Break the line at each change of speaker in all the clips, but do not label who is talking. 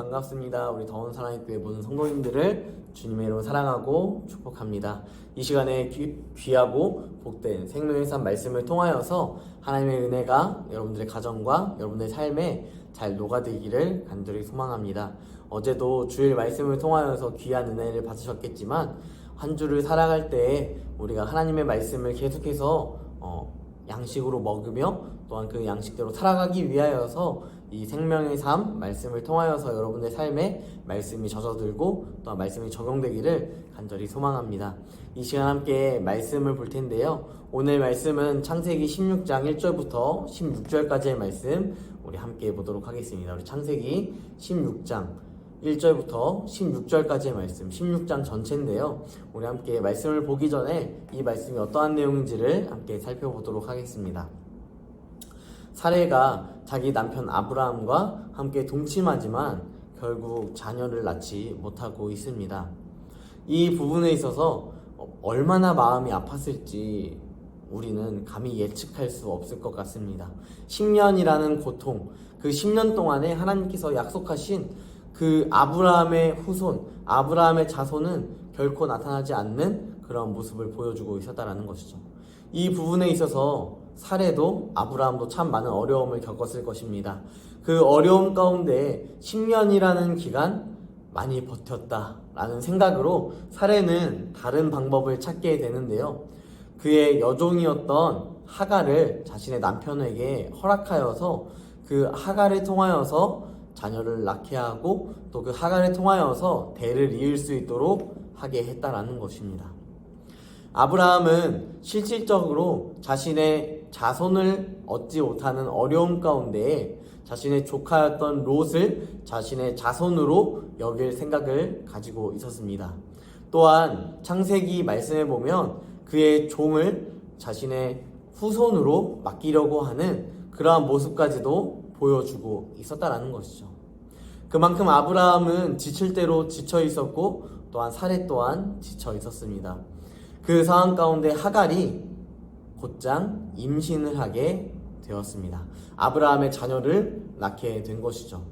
반갑습니다. 우리 더운 사랑의교회 모든 성도님들을 주님의 이름으로 사랑하고 축복합니다. 이 시간에 귀하고 복된 생명의 산 말씀을 통하여서 하나님의 은혜가 여러분들의 가정과 여러분들의 삶에 잘 녹아들기를 간절히 소망합니다. 어제도 주일 말씀을 통하여서 귀한 은혜를 받으셨겠지만 한 주를 살아갈 때에 우리가 하나님의 말씀을 계속해서 양식으로 먹으며 또한 그 양식대로 살아가기 위하여서 이 생명의 삶 말씀을 통하여서 여러분의 삶에 말씀이 젖어들고 또한 말씀이 적용되기를 간절히 소망합니다. 이 시간 함께 말씀을 볼 텐데요. 오늘 말씀은 창세기 16장 1절부터 16절까지의 말씀 우리 함께 보도록 하겠습니다. 우리 창세기 16장 1절부터 16절까지의 말씀, 16장 전체인데요. 우리 함께 말씀을 보기 전에 이 말씀이 어떠한 내용인지를 함께 살펴보도록 하겠습니다. 사레가 자기 남편 아브라함과 함께 동침하지만 결국 자녀를 낳지 못하고 있습니다. 이 부분에 있어서 얼마나 마음이 아팠을지 우리는 감히 예측할 수 없을 것 같습니다. 10년이라는 고통, 그 10년 동안에 하나님께서 약속하신 그 아브라함의 후손, 아브라함의 자손은 결코 나타나지 않는 그런 모습을 보여주고 있었다는 것이죠. 이 부분에 있어서 사레도 아브라함도 참 많은 어려움을 겪었을 것입니다. 그 어려움 가운데 10년이라는 기간 많이 버텼다라는 생각으로 사레는 다른 방법을 찾게 되는데요. 그의 여종이었던 하갈을 자신의 남편에게 허락하여서 그 하갈을 통하여서 자녀를 낳게 하고 또 그 하갈을 통하여서 대를 이을 수 있도록 하게 했다라는 것입니다. 아브라함은 실질적으로 자신의 자손을 얻지 못하는 어려움 가운데 자신의 조카였던 롯을 자신의 자손으로 여길 생각을 가지고 있었습니다. 또한 창세기 말씀에 보면 그의 종을 자신의 후손으로 맡기려고 하는 그러한 모습까지도 보여주고 있었다라는 것이죠. 그만큼 아브라함은 지칠 대로 지쳐 있었고 또한 사레 또한 지쳐 있었습니다. 그 상황 가운데 하갈이 곧장 임신을 하게 되었습니다. 아브라함의 자녀를 낳게 된 것이죠.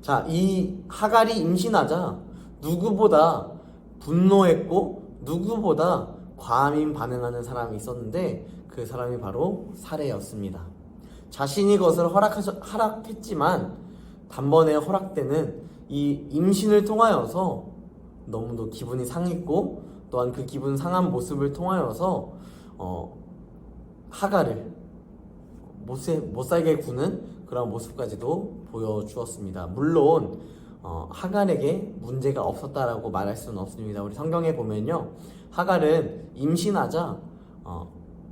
자, 이 하갈이 임신하자 누구보다 분노했고 누구보다 과민 반응하는 사람이 있었는데 그 사람이 바로 사레였습니다. 자신이 그것을 허락했지만 단번에 허락되는 이 임신을 통하여서 너무도 기분이 상했고 또한 그 기분 상한 모습을 통하여서 하갈을 못 살게 구는 그런 모습까지도 보여주었습니다. 물론 하갈에게 문제가 없었다라고 말할 수는 없습니다. 우리 성경에 보면요, 하갈은 임신하자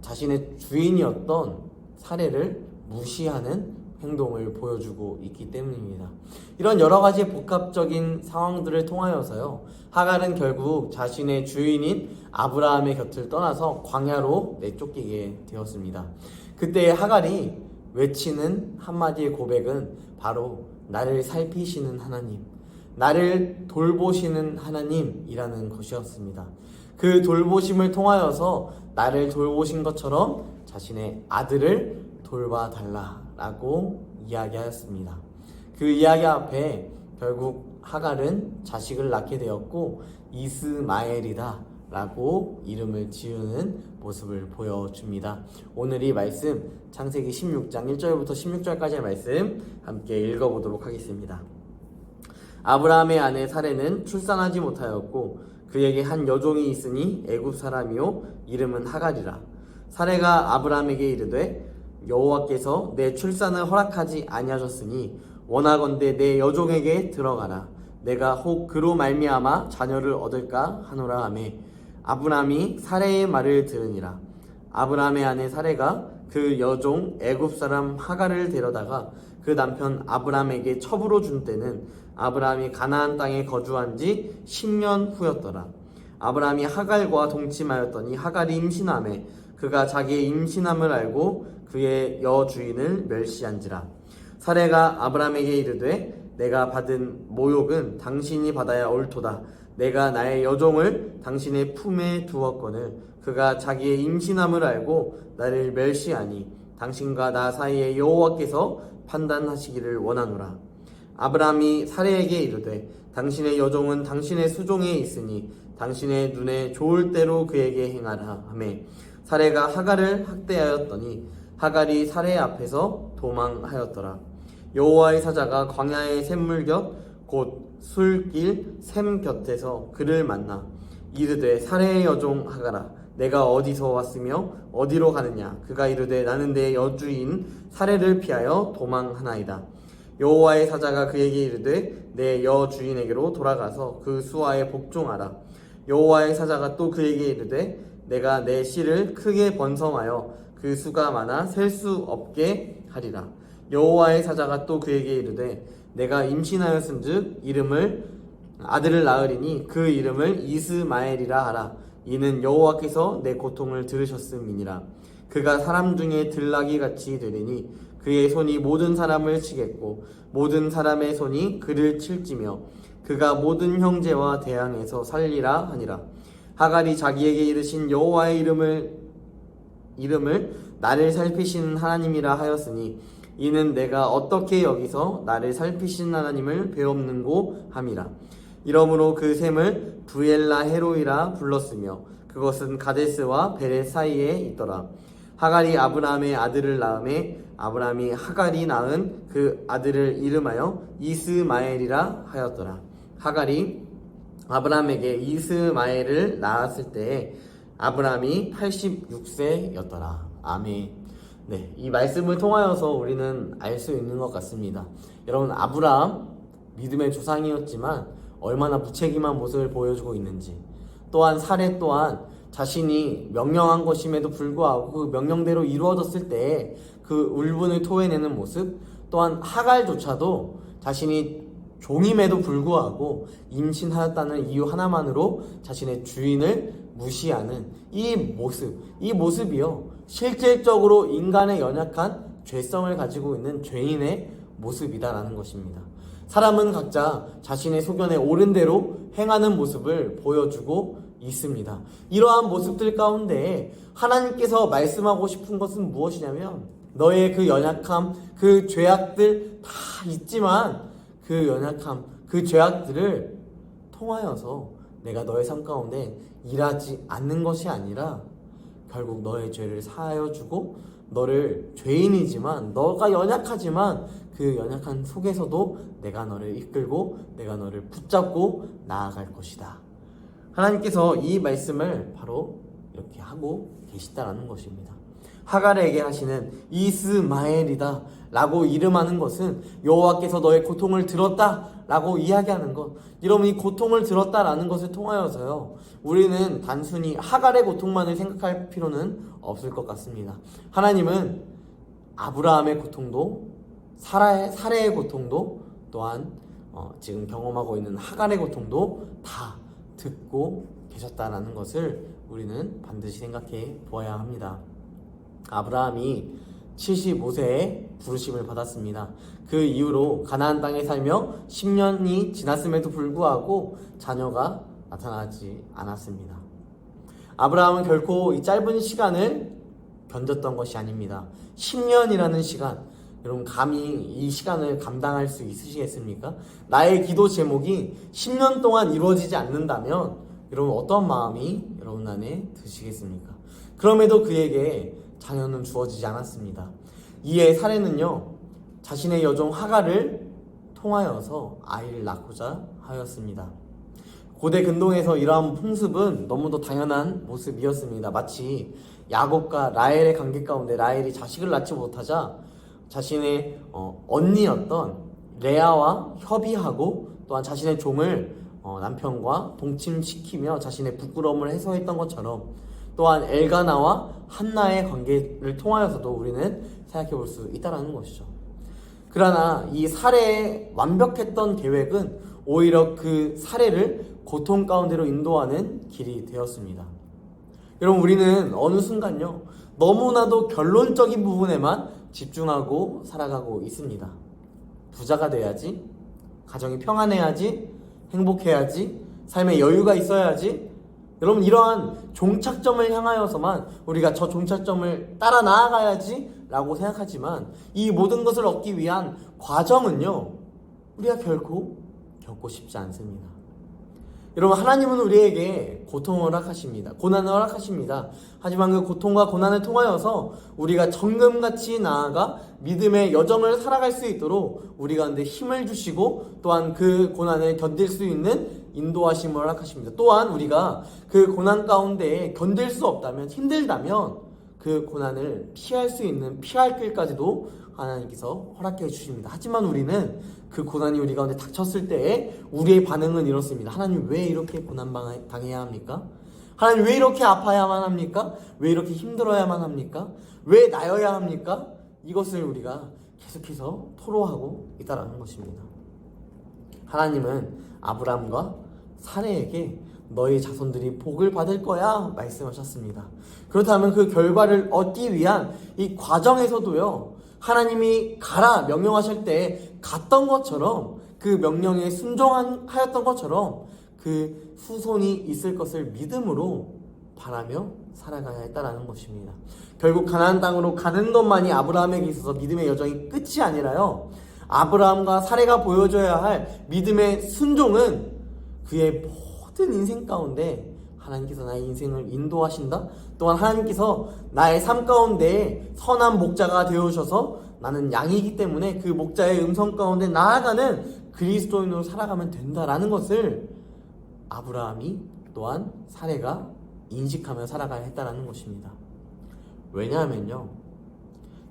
자신의 주인이었던 사레를 무시하는 행동을 보여주고 있기 때문입니다. 이런 여러 가지 복합적인 상황들을 통하여서요, 하갈은 결국 자신의 주인인 아브라함의 곁을 떠나서 광야로 내쫓기게 되었습니다. 그때 하갈이 외치는 한마디의 고백은 바로 나를 살피시는 하나님, 나를 돌보시는 하나님이라는 것이었습니다. 그 돌보심을 통하여서 나를 돌보신 것처럼 자신의 아들을 돌봐달라라고 이야기하였습니다. 그 이야기 앞에 결국 하갈은 자식을 낳게 되었고 이스마엘이다 라고 이름을 지으는 모습을 보여줍니다. 오늘 이 말씀 창세기 16장 1절부터 16절까지의 말씀 함께 읽어보도록 하겠습니다. 아브라함의 아내 사레는 출산하지 못하였고 그에게 한 여종이 있으니 애굽 사람이요 이름은 하갈이라. 사레가 아브라함에게 이르되 여호와께서 내 출산을 허락하지 아니하셨으니 원하건대 내 여종에게 들어가라. 내가 혹 그로 말미암아 자녀를 얻을까 하노라 하매 아브라함이 사레의 말을 들으니라. 아브라함의 아내 사레가 그 여종 애굽 사람 하갈을 데려다가 그 남편 아브라함에게 첩으로 준 때는 아브라함이 가나안 땅에 거주한 지 10년 후였더라. 아브라함이 하갈과 동침하였더니 하갈이 임신하매 그가 자기의 임신함을 알고 그의 여주인을 멸시한지라. 사레가 아브라함에게 이르되 내가 받은 모욕은 당신이 받아야 옳도다. 내가 나의 여종을 당신의 품에 두었거늘 그가 자기의 임신함을 알고 나를 멸시하니 당신과 나 사이에 여호와께서 판단하시기를 원하노라. 아브라함이 사레에게 이르되 당신의 여종은 당신의 수종에 있으니 당신의 눈에 좋을 대로 그에게 행하라 하매 사레가 하갈을 학대하였더니 하갈이 사레 앞에서 도망하였더라. 여호와의 사자가 광야의 샘물 곁 곧 술길 샘 곁에서 그를 만나 이르되 사레의 여종 하갈아 내가 어디서 왔으며 어디로 가느냐. 그가 이르되 나는 내 여주인 사레를 피하여 도망하나이다. 여호와의 사자가 그에게 이르되 내 여주인에게로 돌아가서 그 수하에 복종하라. 여호와의 사자가 또 그에게 이르되 내가 내 씨를 크게 번성하여 그 수가 많아 셀 수 없게 하리라. 여호와의 사자가 또 그에게 이르되 내가 임신하였은즉 아들을 낳으리니 그 이름을 이스마엘이라 하라. 이는 여호와께서 내 고통을 들으셨음이니라. 그가 사람 중에 들나귀 같이 되리니 그의 손이 모든 사람을 치겠고 모든 사람의 손이 그를 칠지며 그가 모든 형제와 대항해서 살리라 하니라. 하갈이 자기에게 이르신 여호와의 이름을 나를 살피신 하나님이라 하였으니 이는 내가 어떻게 여기서 나를 살피신 하나님을 배웠는고 함이라. 이러므로 그 샘을 부엘라 헤로이라 불렀으며 그것은 가데스와 베렛 사이에 있더라. 하갈이 아브라함의 아들을 낳음에 아브라함이 하갈이 낳은 그 아들을 이름하여 이스마엘이라 하였더라. 하갈이 아브라함에게 이스마엘을 낳았을 때에 아브라함이 86세였더라. 아멘. 네, 이 말씀을 통하여서 우리는 알 수 있는 것 같습니다. 여러분, 아브라함 믿음의 조상이었지만 얼마나 무책임한 모습을 보여주고 있는지, 또한 사레 또한 자신이 명령한 것임에도 불구하고 그 명령대로 이루어졌을 때 그 울분을 토해내는 모습, 또한 하갈조차도 자신이 종임에도 불구하고 임신하였다는 이유 하나만으로 자신의 주인을 무시하는 이 모습이요, 실질적으로 인간의 연약한 죄성을 가지고 있는 죄인의 모습이다라는 것입니다. 사람은 각자 자신의 소견에 옳은 대로 행하는 모습을 보여주고 있습니다. 이러한 모습들 가운데 하나님께서 말씀하고 싶은 것은 무엇이냐면, 너의 그 연약함, 그 죄악들 다 있지만 그 연약함, 그 죄악들을 통하여서 내가 너의 삶 가운데 일하지 않는 것이 아니라 결국 너의 죄를 사하여주고, 너를 죄인이지만 너가 연약하지만 그 연약한 속에서도 내가 너를 이끌고 내가 너를 붙잡고 나아갈 것이다. 하나님께서 이 말씀을 바로 이렇게 하고 계시다라는 것입니다. 하갈에게 하시는 이스마엘이다 라고 이름하는 것은 여호와께서 너의 고통을 들었다 라고 이야기하는 것. 여러분, 이 고통을 들었다라는 것을 통하여서요, 우리는 단순히 하갈의 고통만을 생각할 필요는 없을 것 같습니다. 하나님은 아브라함의 고통도, 사레의 고통도, 또한 지금 경험하고 있는 하갈의 고통도 다 듣고 계셨다라는 것을 우리는 반드시 생각해 보아야 합니다. 아브라함이 75세에 부르심을 받았습니다. 그 이후로 가나안 땅에 살며 10년이 지났음에도 불구하고 자녀가 나타나지 않았습니다. 아브라함은 결코 이 짧은 시간을 견뎠던 것이 아닙니다. 10년이라는 시간, 여러분 감히 이 시간을 감당할 수 있으시겠습니까? 나의 기도 제목이 10년 동안 이루어지지 않는다면 여러분 어떤 마음이 여러분 안에 드시겠습니까? 그럼에도 그에게 자녀는 주어지지 않았습니다. 이에 사레는요, 자신의 여종 하갈을 통하여서 아이를 낳고자 하였습니다. 고대 근동에서 이러한 풍습은 너무도 당연한 모습이었습니다. 마치 야곱과 라헬의 관계 가운데 라헬이 자식을 낳지 못하자 자신의 언니였던 레아와 협의하고 또한 자신의 종을 남편과 동침시키며 자신의 부끄러움을 해소했던 것처럼, 또한 엘가나와 한나의 관계를 통하여서도 우리는 생각해 볼 수 있다는 것이죠. 그러나 이 사레의 완벽했던 계획은 오히려 그 사레를 고통 가운데로 인도하는 길이 되었습니다. 여러분, 우리는 어느 순간요, 너무나도 결론적인 부분에만 집중하고 살아가고 있습니다. 부자가 돼야지, 가정이 평안해야지, 행복해야지, 삶에 여유가 있어야지. 여러분, 이러한 종착점을 향하여서만 우리가 저 종착점을 따라 나아가야지 라고 생각하지만 이 모든 것을 얻기 위한 과정은요, 우리가 결코 겪고 싶지 않습니다. 여러분, 하나님은 우리에게 고통을 허락하십니다. 고난을 허락하십니다. 하지만 그 고통과 고난을 통하여서 우리가 정금같이 나아가 믿음의 여정을 살아갈 수 있도록 우리 가운데 힘을 주시고, 또한 그 고난을 견딜 수 있는 인도하심을 허락하십니다. 또한 우리가 그 고난 가운데 견딜 수 없다면, 힘들다면 그 고난을 피할 수 있는 피할 길까지도 하나님께서 허락해 주십니다. 하지만 우리는 그 고난이 우리 가운데 닥쳤을 때에 우리의 반응은 이렇습니다. 하나님, 왜 이렇게 고난 당해야 합니까? 하나님, 왜 이렇게 아파야만 합니까? 왜 이렇게 힘들어야만 합니까? 왜 나여야 합니까? 이것을 우리가 계속해서 토로하고 있다는 것입니다. 하나님은 아브라함과 사레에게 너희 자손들이 복을 받을 거야 말씀하셨습니다. 그렇다면 그 결과를 얻기 위한 이 과정에서도요, 하나님이 가라 명령하실 때 갔던 것처럼, 그 명령에 순종하였던 것처럼 그 후손이 있을 것을 믿음으로 바라며 살아가야 했다라는 것입니다. 결국 가나안 땅으로 가는 것만이 아브라함에게 있어서 믿음의 여정이 끝이 아니라요, 아브라함과 사레가 보여줘야 할 믿음의 순종은 그의 모든 인생 가운데 하나님께서 나의 인생을 인도하신다. 또한 하나님께서 나의 삶 가운데 선한 목자가 되어주셔서 나는 양이기 때문에 그 목자의 음성 가운데 나아가는 그리스도인으로 살아가면 된다라는 것을 아브라함이 또한 사레가 인식하며 살아가야 했다라는 것입니다. 왜냐하면요,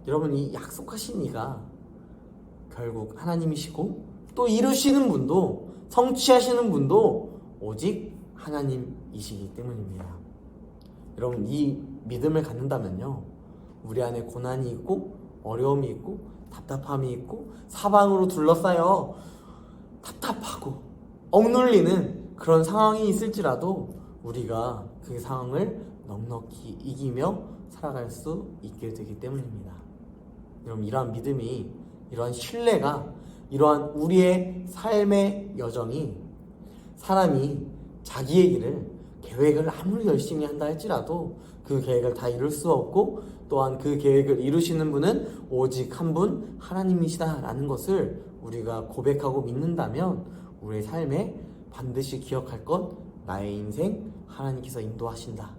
여러분, 이 약속하신 이가 결국 하나님이시고 또 이루시는 분도, 성취하시는 분도 오직 하나님이시기 때문입니다. 여러분, 이 믿음을 갖는다면요, 우리 안에 고난이 있고 어려움이 있고 답답함이 있고 사방으로 둘러싸여 답답하고 억눌리는 그런 상황이 있을지라도 우리가 그 상황을 넉넉히 이기며 살아갈 수 있게 되기 때문입니다. 여러분, 이러한 믿음이, 이러한 신뢰가, 이러한 우리의 삶의 여정이, 사람이 자기의 길을, 계획을 아무리 열심히 한다 할지라도 그 계획을 다 이룰 수 없고, 또한 그 계획을 이루시는 분은 오직 한 분 하나님이시다라는 것을 우리가 고백하고 믿는다면 우리의 삶에 반드시 기억할 것, 나의 인생 하나님께서 인도하신다,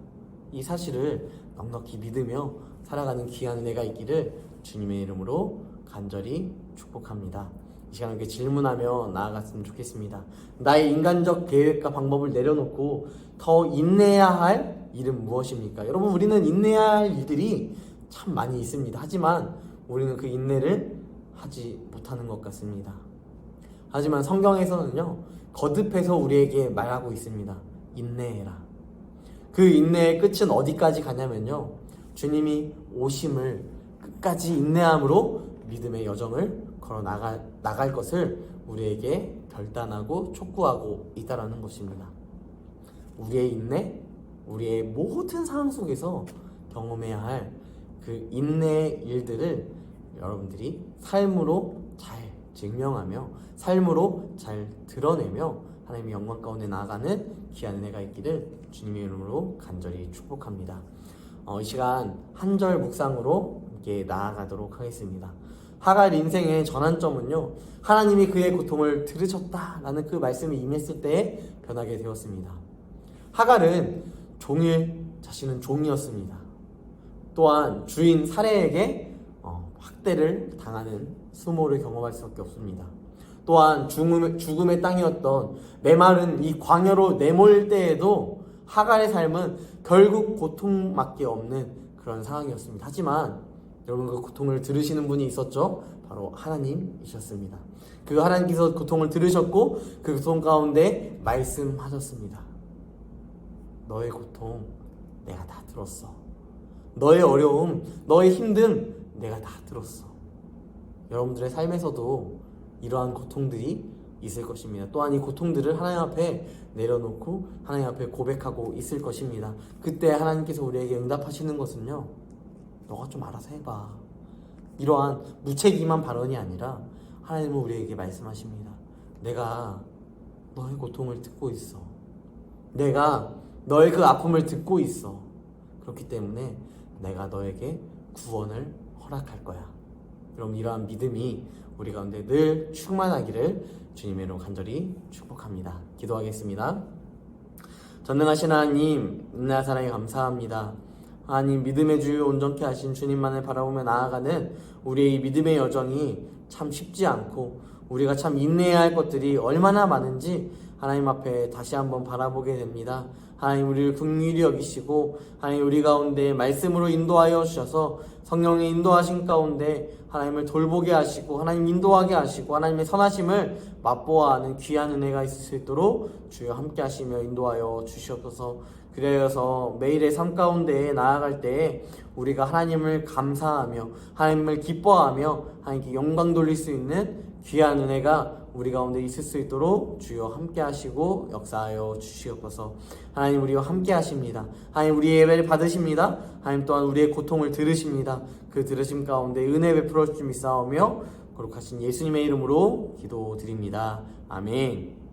이 사실을 넉넉히 믿으며 살아가는 귀한 은혜가 있기를 주님의 이름으로 간절히 축복합니다. 이 시간에 이렇게 질문하며 나아갔으면 좋겠습니다. 나의 인간적 계획과 방법을 내려놓고 더 인내해야 할 일은 무엇입니까? 여러분, 우리는 인내해야 할 일들이 참 많이 있습니다. 하지만 우리는 그 인내를 하지 못하는 것 같습니다. 하지만 성경에서는요, 거듭해서 우리에게 말하고 있습니다. 인내해라. 그 인내의 끝은 어디까지 가냐면요, 주님이 오심을 끝까지 인내함으로 믿음의 여정을 걸어 나갈 것을 우리에게 결단하고 촉구하고 있다는 것입니다. 우리의 인내, 우리의 모든 상황 속에서 경험해야 할 그 인내의 일들을 여러분들이 삶으로 잘 증명하며 삶으로 잘 드러내며 하나님의 영광 가운데 나아가는 귀한 은혜가 있기를 주님의 이름으로 간절히 축복합니다. 이 시간 한 절 묵상으로 함께 나아가도록 하겠습니다. 하갈 인생의 전환점은요, 하나님이 그의 고통을 들으셨다라는 그 말씀이 임했을 때에 변하게 되었습니다. 하갈은 자신은 종이었습니다. 또한 주인 사레에게 학대를 당하는 수모를 경험할 수밖에 없습니다. 또한 죽음의 땅이었던 메마른 이 광야로 내몰 때에도 하갈의 삶은 결국 고통밖에 없는 그런 상황이었습니다. 하지만 여러분, 그 고통을 들으시는 분이 있었죠. 바로 하나님이셨습니다. 그 하나님께서 고통을 들으셨고 그 고통 가운데 말씀하셨습니다. 너의 고통 내가 다 들었어. 너의 어려움, 너의 힘듦 내가 다 들었어. 여러분들의 삶에서도 이러한 고통들이 있을 것입니다. 또한 이 고통들을 하나님 앞에 내려놓고 하나님 앞에 고백하고 있을 것입니다. 그때 하나님께서 우리에게 응답하시는 것은요, 너가 좀 알아서 해봐. 이러한 무책임한 발언이 아니라 하나님은 우리에게 말씀하십니다. 내가 너의 고통을 듣고 있어. 내가 너의 그 아픔을 듣고 있어. 그렇기 때문에 내가 너에게 구원을 허락할 거야. 여러분 이러한 믿음이 우리 가운데 늘 충만하기를 주님의 이름으로 간절히 축복합니다. 기도하겠습니다. 전능하신 하나님, 은혜와 사랑에 감사합니다. 하나님, 믿음의 주 온전케 하신 주님만을 바라보며 나아가는 우리의 이 믿음의 여정이 참 쉽지 않고 우리가 참 인내해야 할 것들이 얼마나 많은지 하나님 앞에 다시 한번 바라보게 됩니다. 하나님, 우리를 긍휼히 여기시고 하나님, 우리 가운데 말씀으로 인도하여 주셔서 성령의 인도하신 가운데 하나님을 돌보게 하시고 하나님 인도하게 하시고 하나님의 선하심을 맛보아하는 귀한 은혜가 있을 수 있도록 주여 함께 하시며 인도하여 주시옵소서. 그래서 매일의 삶 가운데 나아갈 때에 우리가 하나님을 감사하며 하나님을 기뻐하며 하나님께 영광 돌릴 수 있는 귀한 은혜가 우리 가운데 있을 수 있도록 주여 함께 하시고 역사하여 주시옵소서. 하나님, 우리와 함께 하십니다. 하나님, 우리의 예배를 받으십니다. 하나님 또한 우리의 고통을 들으십니다. 그 들으심 가운데 은혜 베풀어 주심이 싸우며 거룩하신 예수님의 이름으로 기도드립니다. 아멘.